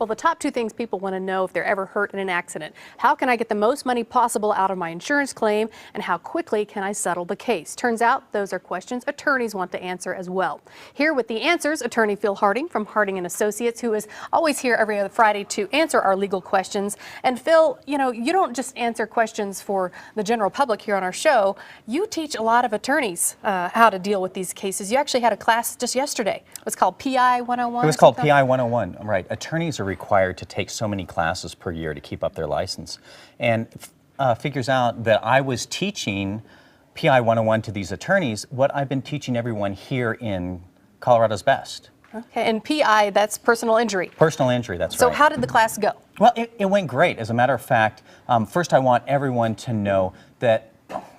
Well, the top two things people want to know if they're ever hurt in an accident. How can I get the most money possible out of my insurance claim, and how quickly can I settle the case? Turns out those are questions attorneys want to answer as well. Here with the answers, attorney Phil Harding from Harding & Associates, who is always here every other Friday to answer our legal questions. And Phil, you know, you don't just answer questions for the general public here on our show. You teach a lot of attorneys how to deal with these cases. You actually had a class just yesterday. It was called PI 101. It was called PI 101, right. Attorneys are required to take so many classes per year to keep up their license. And figures out that I was teaching PI 101 to these attorneys what I've been teaching everyone here in Colorado's Best. Okay, and PI, that's personal injury. Personal injury, that's right. So how did the class go? Well, it went great. As a matter of fact, first I want everyone to know that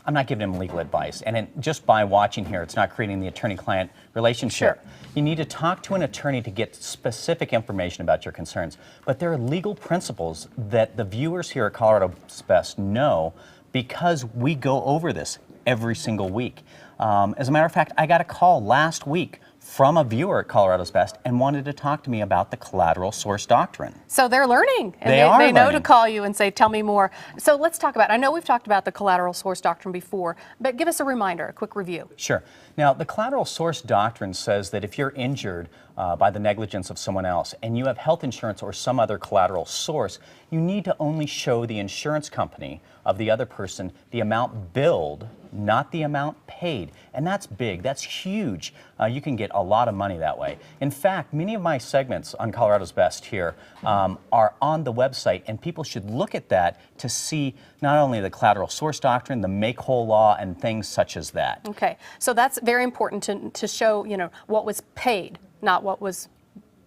I'm not giving them legal advice, and just by watching here, it's not creating the attorney-client relationship. Sure. You need to talk to an attorney to get specific information about your concerns, but there are legal principles that the viewers here at Colorado's Best know because we go over this every single week. As a matter of fact, I got a call last week from a viewer at Colorado's Best and wanted to talk to me about the collateral source doctrine. So they're learning. And they know to call you and say, tell me more. So let's talk about, I know we've talked about the collateral source doctrine before, but give us a reminder, a quick review. Sure. Now, the collateral source doctrine says that if you're injured by the negligence of someone else and you have health insurance or some other collateral source, you need to only show the insurance company of the other person the amount billed, not the amount paid. And that's big, that's huge. You can get a lot of money that way. In fact, many of my segments on Colorado's Best here are on the website, and people should look at that to see not only the collateral source doctrine, the make-whole law, and things such as that. Okay, so that's very important to show, you know, what was paid, not what was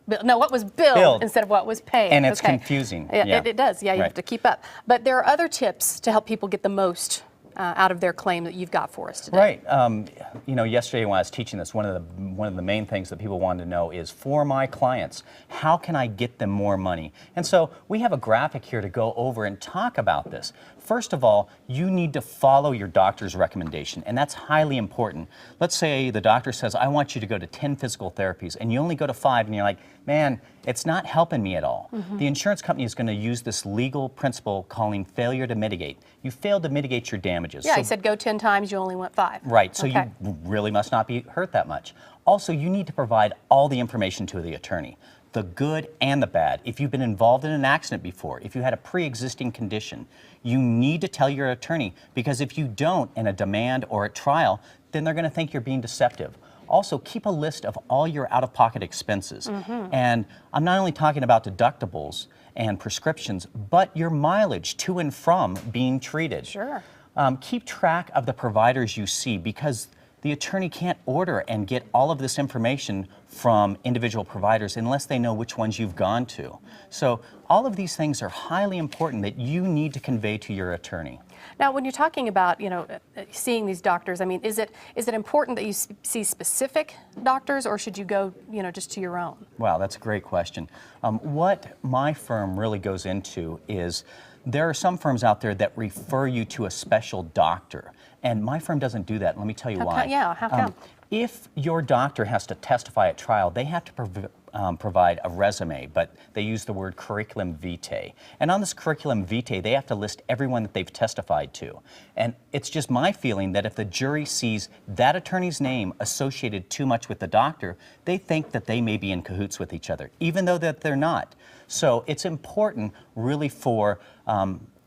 what was billed instead of what was paid. And it's confusing. Yeah. It does. Yeah, you have to keep up. But there are other tips to help people get the most out of their claim that you've got for us today. Right. You know, yesterday when I was teaching this, one of the main things that people wanted to know is, for my clients, how can I get them more money? And so we have a graphic here to go over and talk about this. First of all, you need to follow your doctor's recommendation, and that's highly important. Let's say the doctor says, I want you to go to 10 physical therapies, and you only go to 5, and you're like, man, it's not helping me at all. The insurance company is going to use this legal principle calling failure to mitigate. You failed to mitigate your damages. Yeah, he said go 10 times, you only went 5. Right, so you really must not be hurt that much. Also, you need to provide all the information to the attorney, the good and the bad. If you've been involved in an accident before, if you had a pre-existing condition, you need to tell your attorney, because if you don't in a demand or at trial, then they're going to think you're being deceptive. Also, keep a list of all your out-of-pocket expenses. And I'm not only talking about deductibles and prescriptions, but your mileage to and from being treated. Sure. Keep track of the providers you see, because the attorney can't order and get all of this information from individual providers unless they know which ones you've gone to. So all of these things are highly important that you need to convey to your attorney. Now, when you're talking about, you know, seeing these doctors, I mean, is it important that you see specific doctors, or should you go, you know, just to your own? Wow, that's a great question. What my firm really goes into is there are some firms out there that refer you to a special doctor, and my firm doesn't do that. Let me tell you why. How come? If your doctor has to testify at trial, they have to provide a resume, but they use the word curriculum vitae. And on this curriculum vitae, they have to list everyone that they've testified to. And it's just my feeling that if the jury sees that attorney's name associated too much with the doctor, they think that they may be in cahoots with each other, even though that they're not. So it's important really for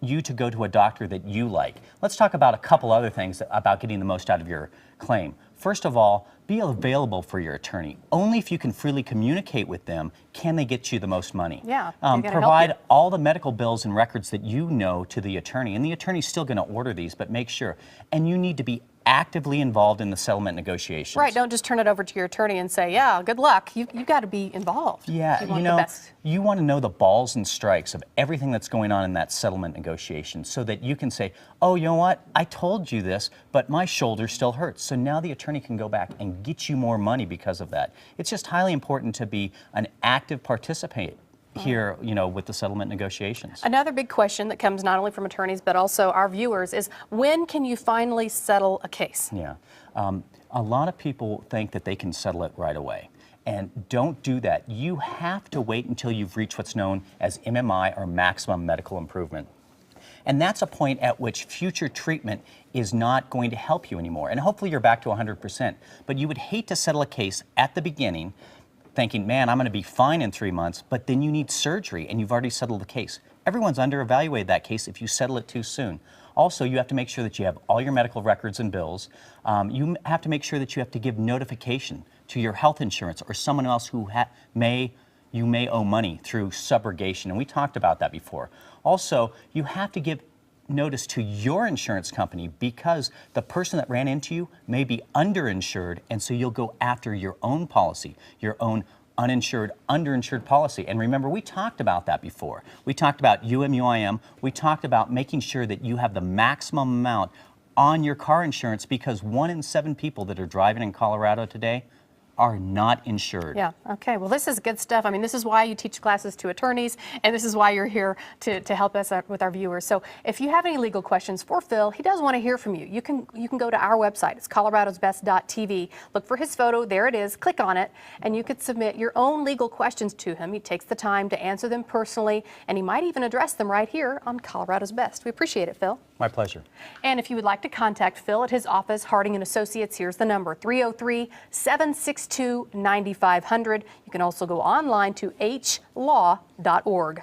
you to go to a doctor that you like. Let's talk about a couple other things about getting the most out of your claim. First of all, be available for your attorney. Only if you can freely communicate with them can they get you the most money. Yeah, provide all the medical bills and records that you know to the attorney, and the attorney's still going to order these, but make sure. And you need to be actively involved in the settlement negotiations. Right, don't just turn it over to your attorney and say, yeah, good luck. You've got to be involved. Yeah, you know, you want to know the balls and strikes of everything that's going on in that settlement negotiation so that you can say, oh, you know what, I told you this, but my shoulder still hurts. So now the attorney can go back and get you more money because of that. It's just highly important to be an active participant here, you know, with the settlement negotiations. Another big question that comes not only from attorneys but also our viewers is, when can you finally settle a case? Yeah. A lot of people think that they can settle it right away. And don't do that. You have to wait until you've reached what's known as MMI, or maximum medical improvement. And that's a point at which future treatment is not going to help you anymore. And hopefully you're back to 100%. But you would hate to settle a case at the beginning thinking, man, I'm going to be fine in 3 months, but then you need surgery and you've already settled the case. Everyone's under-evaluated that case if you settle it too soon. Also, you have to make sure that you have all your medical records and bills. You have to make sure that you have to give notification to your health insurance or someone else who you may owe money through subrogation, and we talked about that before. Also, you have to give notice to your insurance company because the person that ran into you may be underinsured, and so you'll go after your own policy, your own uninsured, underinsured policy. And remember, we talked about that before. We talked about UM/UIM. We talked about making sure that you have the maximum amount on your car insurance because 1 in 7 people that are driving in Colorado today are not insured. Yeah, okay, well this is good stuff. I mean, this is why you teach classes to attorneys, and this is why you're here to help us out with our viewers. So if you have any legal questions for Phil, he does want to hear from you. You can go to our website. It's coloradosbest.tv. Look for his photo, there it is, click on it, and you could submit your own legal questions to him. He takes the time to answer them personally, and he might even address them right here on Colorado's Best. We appreciate it, Phil. My pleasure. And if you would like to contact Phil at his office, Harding & Associates, here's the number, 303-762-9500. You can also go online to hlaw.org.